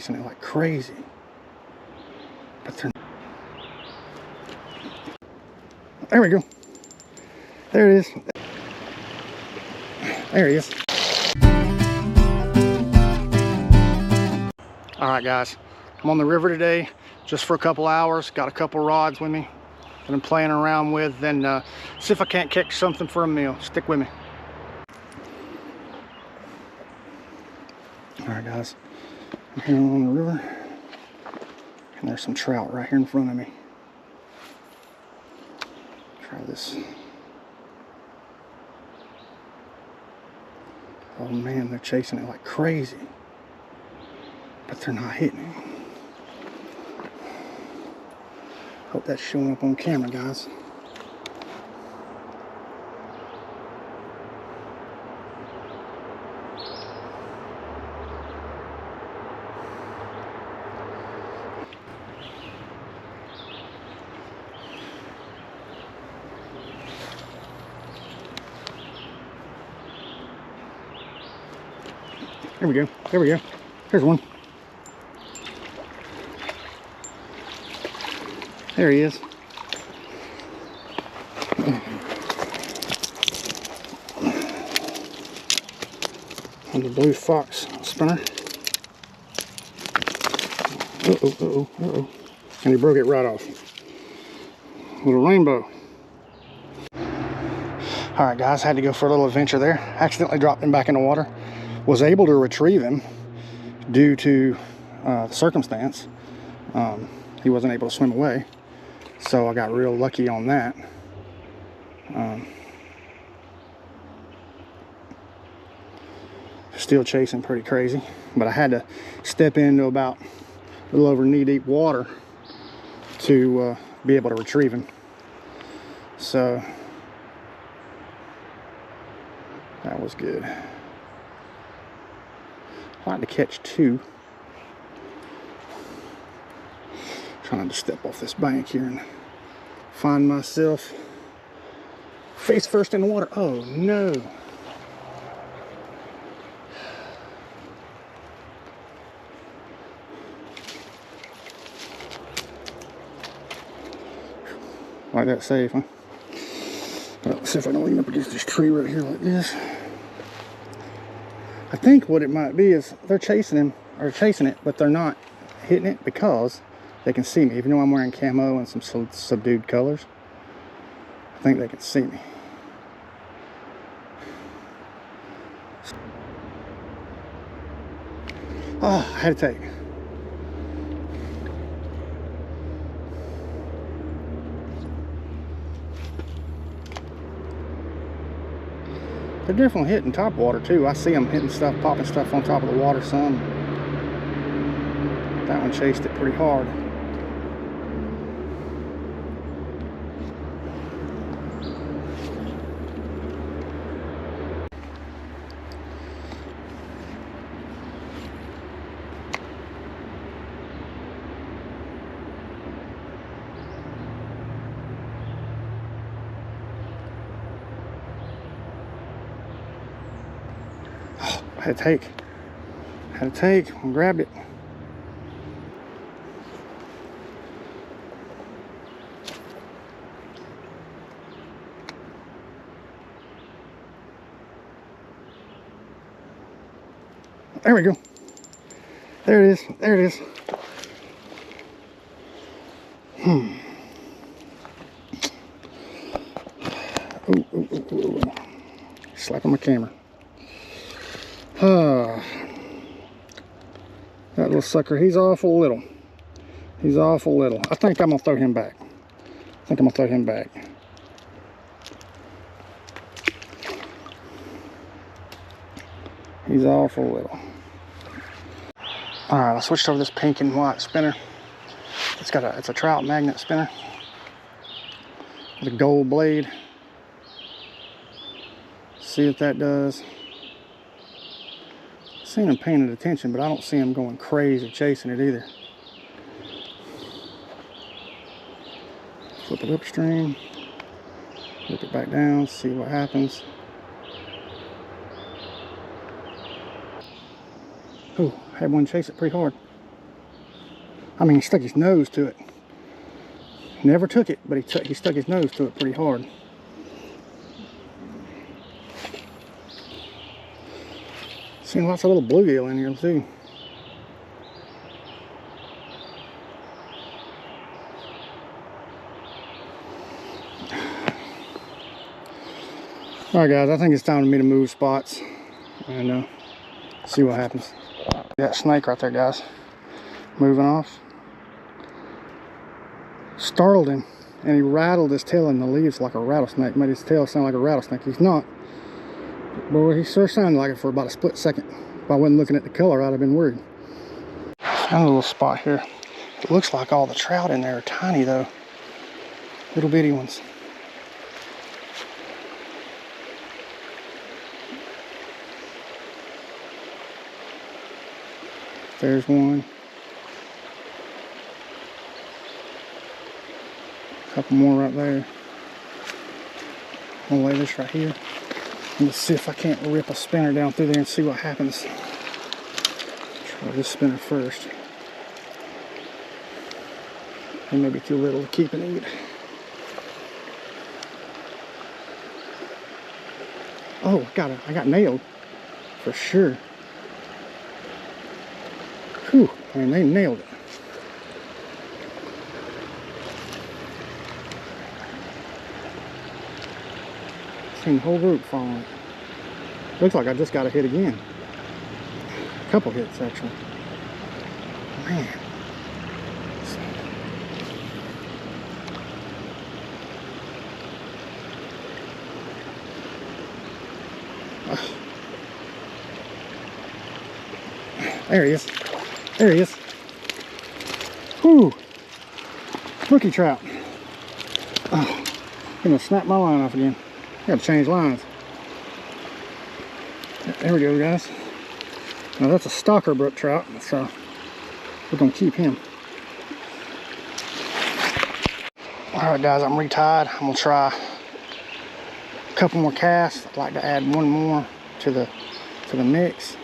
chasing it like crazy. But they're... There we go. There it is. There he is. All right, guys. I'm on the river today just for a couple hours. Got a couple rods with me that I'm playing around with. Then see if I can't catch something for a meal. Stick with me. All right, guys. I'm here on the river. And there's some trout right here in front of me. Try this. Oh man, they're chasing it like crazy. But they're not hitting it. Hope that's showing up on camera, guys. There we go. There we go. There's one. There he is. On the blue fox spinner. Uh-oh. And he broke it right off. Little rainbow. Alright guys, had to go for a little adventure there. Accidentally dropped him back in the water. Was able to retrieve him due to the circumstance. He wasn't able to swim away. So I got real lucky on that. Still chasing pretty crazy, but I had to step into about a little over knee-deep water to be able to retrieve him. So that was good. I like to catch two. Trying to step off this bank here and find myself face first in the water. Oh no. Like that safe, huh? Let's see if I can lean up against this tree right here like this. I think what it might be is they're chasing him, or chasing it, but they're not hitting it because they can see me. Even though I'm wearing camo and some subdued colors, I think they can see me. Oh, I had to take. They're definitely hitting top water too. I see them hitting stuff, popping stuff on top of the water some. That one chased it pretty hard. I had to take, and grabbed it. There we go. There it is. There it is. Ooh. Slapping my camera. That little sucker, he's awful little. He's awful little. I think I'm gonna throw him back. He's awful little. Alright, I switched over this pink and white spinner. It's a trout magnet spinner with a gold blade. See what that does. Seen him paying attention, but I don't see him going crazy chasing it either. Flip it upstream, flip it back down, see what happens. Oh, had one chase it pretty hard. I mean, he stuck his nose to it. Never took it, but he stuck his nose to it pretty hard. Seen lots of little bluegill in here too. Alright guys, I think it's time for me to move spots and see what happens. That snake right there, guys. Moving off. Startled him, and he rattled his tail in the leaves like a rattlesnake. Made his tail sound like a rattlesnake. He's not. But he sure sounded like it for about a split second. If I wasn't looking at the color, I'd have been worried. Found a little spot here. It looks like all the trout in there are tiny though. Little bitty ones. There's one. A couple more right there. I'm gonna lay this right here. Let's see if I can't rip a spinner down through there and see what happens. Try this spinner first. It may be too little to keep and eat. Oh, I got nailed for sure. Whew, I mean, they nailed it. Seen the whole group falling. Looks like I just got a hit again. A couple hits actually. Man. There he is. There he is. Whew. Rookie trout. Oh, I'm gonna snap my line off again. Gotta change lines. There we go, guys. Now that's a stalker brook trout, so we're gonna keep him. Alright guys, I'm retied. I'm gonna try a couple more casts. I'd like to add one more to the mix.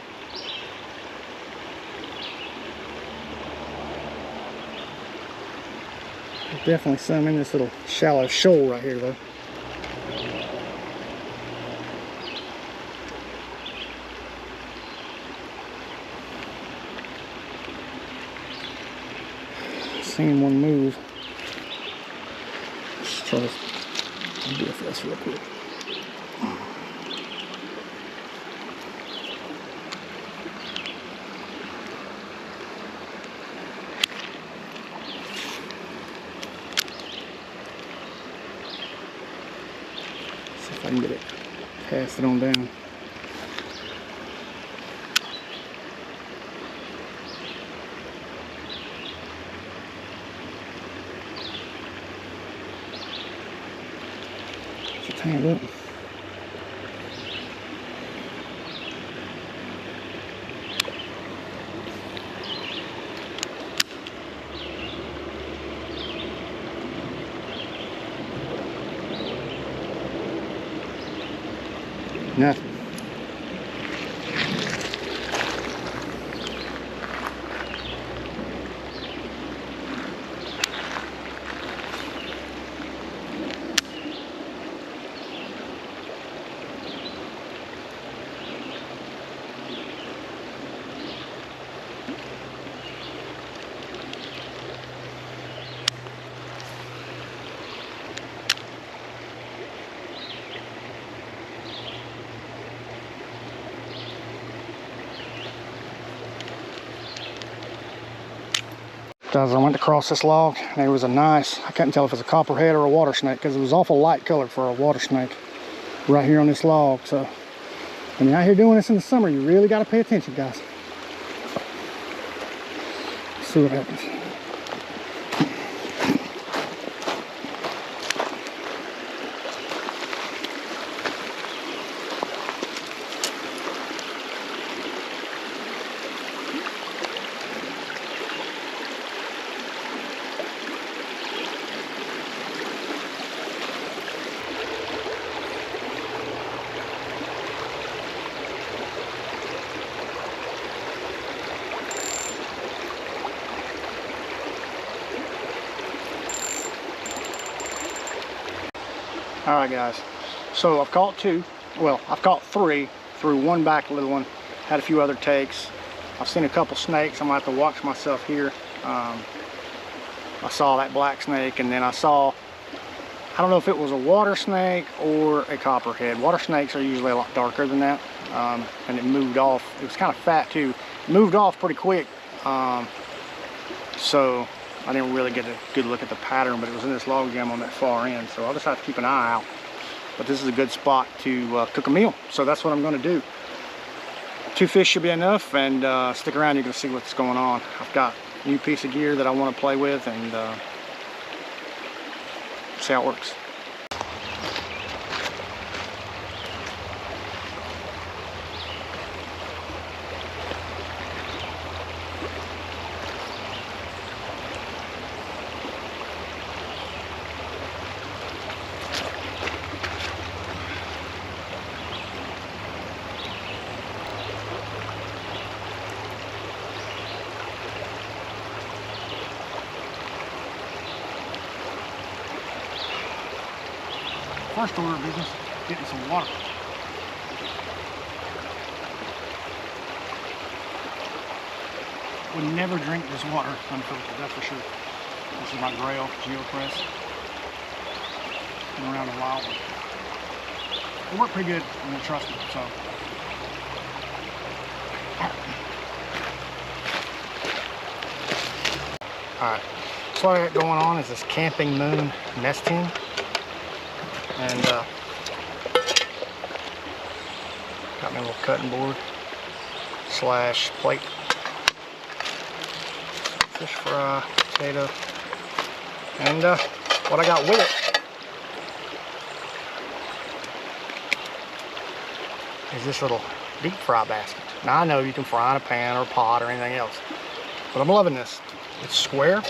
There's definitely some in this little shallow shoal right here though. Seen one move. Let's try this DFS real quick. See if I can get it, cast it on down. Hang it up. Nothing. Guys, I went across this log and there was a nice, I couldn't tell if it was a copperhead or a water snake because it was awful light colored for a water snake right here on this log. So when you're out here doing this in the summer, you really got to pay attention, guys. Let's see what happens. All right, guys. So I've caught 2. Well, I've caught 3. Threw one back little one. Had a few other takes. I've seen a couple snakes. I'm gonna have to watch myself here. I saw that black snake, and then I saw, I don't know if it was a water snake or a copperhead. Water snakes are usually a lot darker than that. And it moved off. It was kind of fat too. It moved off pretty quick. So I didn't really get a good look at the pattern, but it was in this log jam on that far end. So I'll just have to keep an eye out. But this is a good spot to cook a meal. So that's what I'm gonna do. 2 fish should be enough, and stick around, you're gonna see what's going on. I've got a new piece of gear that I wanna play with, and see how it works. First order of business, getting some water. Would never drink this water unfiltered, that's for sure. This is my Grail GeoPress. Been around a while, but it worked pretty good. I'm gonna trust it. So, all right. So what I got going on is this Campingmoon nest tin. And got my little cutting board slash plate, fish fry, potato, and what I got with it is this little deep fry basket. Now I know you can fry in a pan or a pot or anything else, but I'm loving this. It's square,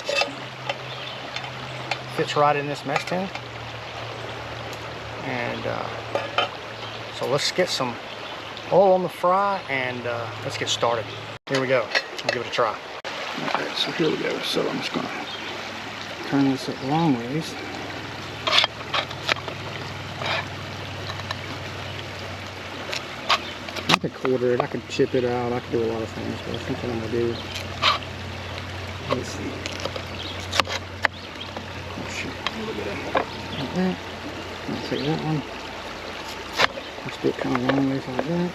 fits right in this mesh tin. And so let's get some oil on the fry, and let's get started. Here we go. I'll give it a try. Okay, so here we go. So I'm just gonna turn this up long ways. I could quarter it, I could chip it out, I could do a lot of things, but I think what I'm gonna do, let's see. Oh shit, a little bit of like that. I'll take that one. Let's do it kind of long ways like that.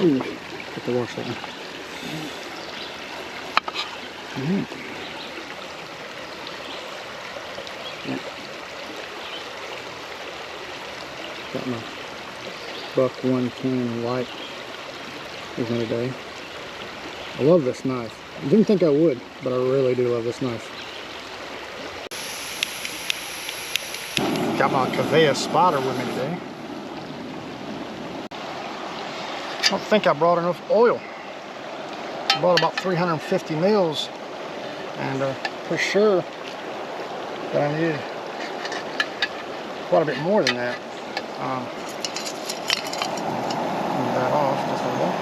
Ooh, have to wash that one. Yeah. Got my buck 110 light another day. I love this knife. I didn't think I would, but I really do love this knife. Got my Cavea spotter with me today. I don't think I brought enough oil. I brought about 350 mils, and for sure that I needed quite a bit more than that. That off just a little.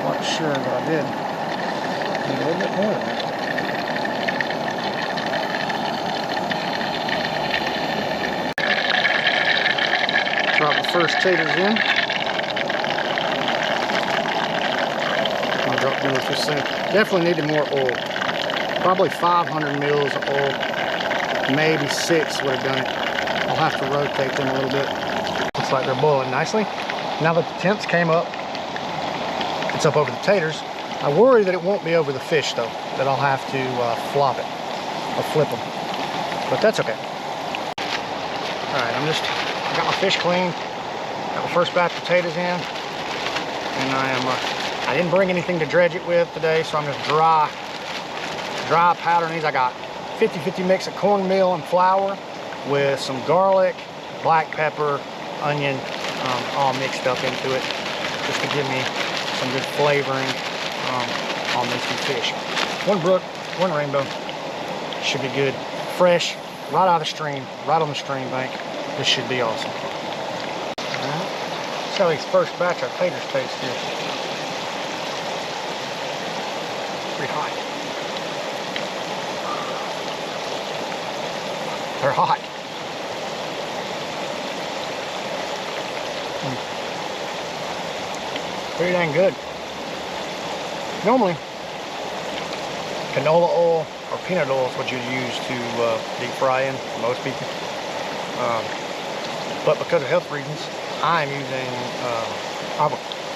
Quite sure that I did need a little bit more than that. Drop the first taters in. I'll drop them with this thing. Definitely needed more oil. Probably 500 mils of oil. Maybe 6 would have done it. I'll have to rotate them a little bit. Looks like they're boiling nicely. Now that the temps came up, it's up over the taters. I worry that it won't be over the fish though, that I'll have to flop it or flip them, but that's okay. All right, I got my fish clean, got my first batch of potatoes in, and I didn't bring anything to dredge it with today, so I'm just dry powdering these. I got 50-50 mix of cornmeal and flour with some garlic, black pepper, onion, all mixed up into it, just to give me some good flavoring on these two fish. One brook, one rainbow, should be good. Fresh, right out of the stream, right on the stream bank. This should be awesome. See how these first batch of taters taste here. Pretty hot. They're hot. Pretty dang good. Normally, canola oil or peanut oil is what you'd use to deep fry in for most people. But because of health reasons, I'm using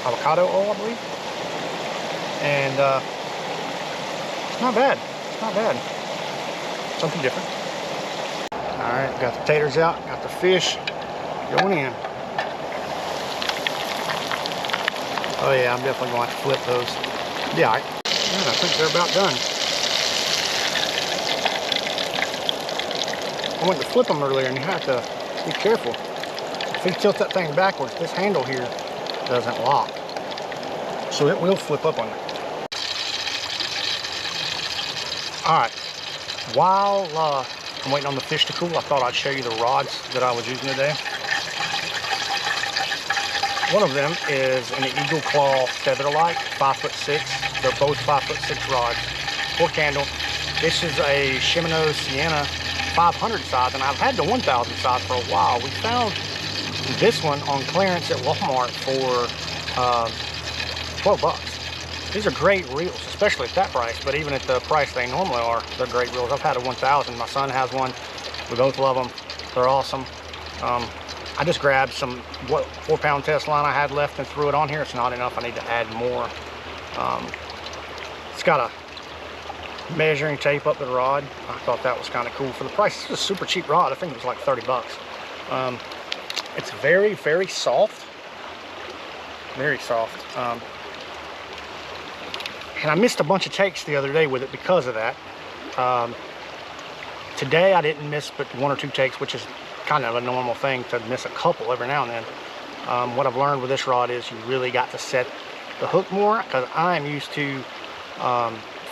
avocado oil, I believe. And it's not bad. It's not bad. Something different. Alright, got the taters out, got the fish going in. Oh yeah, I'm definitely going to flip those. Yeah, I think they're about done. I went to flip them earlier and you have to be careful. If you tilt that thing backwards, this handle here doesn't lock. So it will flip up on you. Alright, while I'm waiting on the fish to cool, I thought I'd show you the rods that I was using today. One of them is an Eagle Claw Featherlight, 5'6". They're both 5'6" rods, 4 candle. This is a Shimano Sienna 500 size, and I've had the 1000 size for a while. We found this one on clearance at Walmart for 12 bucks. These are great reels, especially at that price, but even at the price they normally are, they're great reels. I've had a 1000, my son has one. We both love them. They're awesome. I just grabbed some 4-pound test line I had left and threw it on here. It's not enough, I need to add more. It's got a measuring tape up the rod. I thought that was kind of cool for the price. It's a super cheap rod. I think it was like 30 bucks. It's very, very soft. Very soft. And I missed a bunch of takes the other day with it because of that. Today I didn't miss but 1 or 2 takes, which is kind of a normal thing to miss a couple every now and then. What I've learned with this rod is you really got to set the hook more, because I'm used to,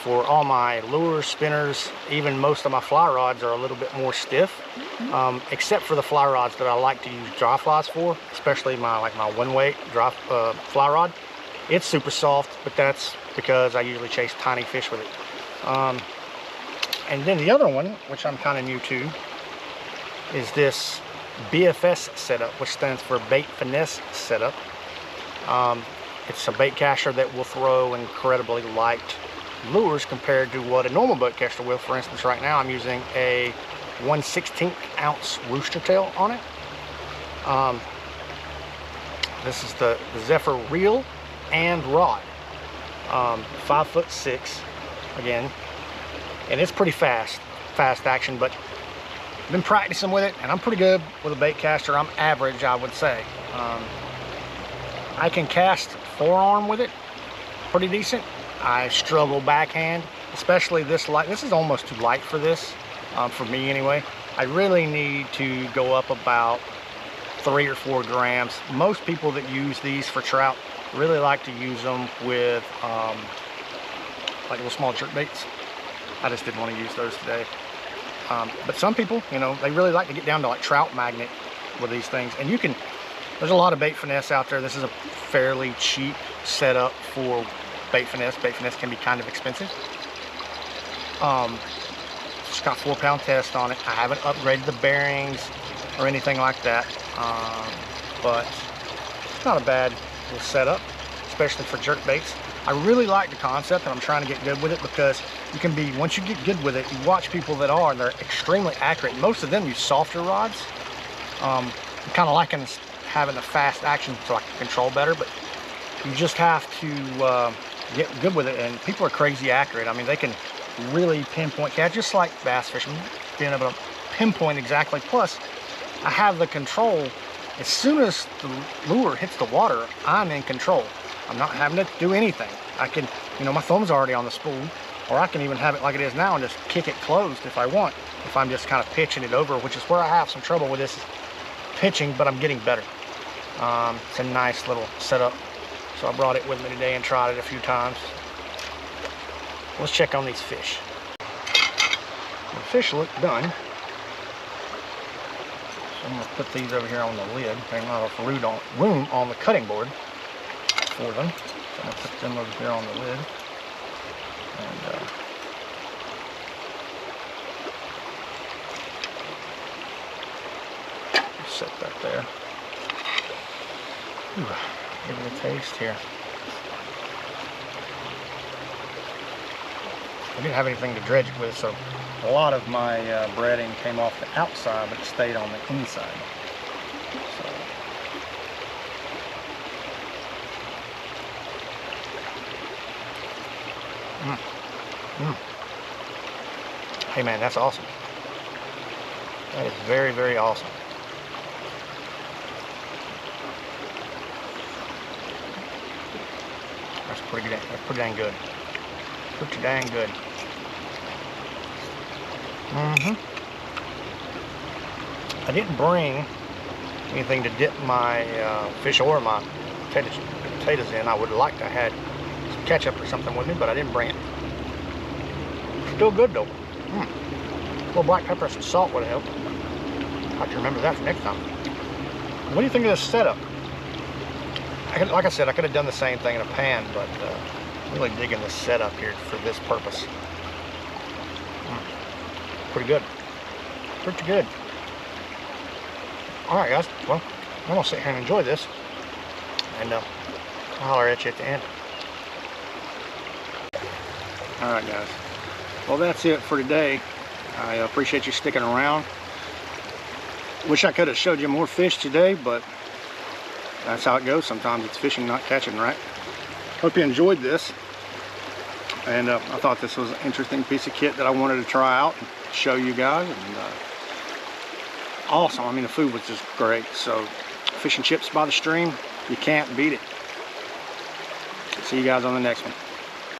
for all my lures, spinners, even most of my fly rods are a little bit more stiff, except for the fly rods that I like to use dry flies for, especially my one weight dry fly rod. It's super soft, but that's because I usually chase tiny fish with it. And then the other one, which I'm kind of new to, is this BFS setup, which stands for Bait Finesse Setup. It's a bait caster that will throw incredibly light lures compared to what a normal boat caster will. For instance, right now I'm using a 1/16 ounce rooster tail on it. This is the Zephyr reel and rod. 5'6" again, and it's pretty fast action, but I've been practicing with it and I'm pretty good with a bait caster. I'm average, I would say. I can cast forearm with it pretty decent. I struggle backhand, especially this light. This is almost too light for this, for me anyway. I really need to go up about 3 or 4 grams. Most people that use these for trout really like to use them with like little small jerk baits. I just didn't want to use those today. But some people, you know, they really like to get down to like trout magnet with these things. And you can, there's a lot of Bait Finesse out there. This is a fairly cheap setup for Bait Finesse. Bait Finesse can be kind of expensive. It's got 4-pound test on it. I haven't upgraded the bearings or anything like that. But it's not a bad little setup, especially for jerk baits. I really like the concept, and I'm trying to get good with it, because you can be, once you get good with it, you watch people that are, and they're extremely accurate. Most of them use softer rods. I'm kind of liking having a fast action so I can control better, but you just have to get good with it, and people are crazy accurate. I mean, they can really pinpoint catch, just like bass fishing, being able to pinpoint exactly. Plus, I have the control. As soon as the lure hits the water, I'm in control. I'm not having to do anything. I can, you know, my thumb's already on the spool, or I can even have it like it is now and just kick it closed if I want, if I'm just kind of pitching it over, which is where I have some trouble with this pitching, but I'm getting better. It's a nice little setup. So I brought it with me today and tried it a few times. Let's check on these fish. The fish look done. I'm going to put these over here on the lid. There's not enough room on the cutting board for them. So I'm going to put them over here on the lid. And set that there. Ooh, give it a taste here. I didn't have anything to dredge it with, so a lot of my breading came off the outside, but it stayed on the inside. So, Hey man, that's awesome. That is very, very awesome. That's pretty good. That's pretty dang good. Pretty dang good. I didn't bring anything to dip my fish or my potatoes in. I would like to have had some ketchup or something with me, but I didn't bring it. Still good though. A little black pepper and some salt would have helped. I have to remember that for next time. What do you think of this setup? Like I said, I could have done the same thing in a pan, but really digging this setup here for this purpose. Pretty good. Pretty good. Alright guys, well, I'm going to sit here and enjoy this. And I'll holler at you at the end. Alright guys. Well, that's it for today. I appreciate you sticking around. Wish I could have showed you more fish today, but that's how it goes. Sometimes it's fishing, not catching, right? Hope you enjoyed this. And I thought this was an interesting piece of kit that I wanted to try out and show you guys. And awesome. I mean, the food was just great. So fish and chips by the stream, you can't beat it. See you guys on the next one.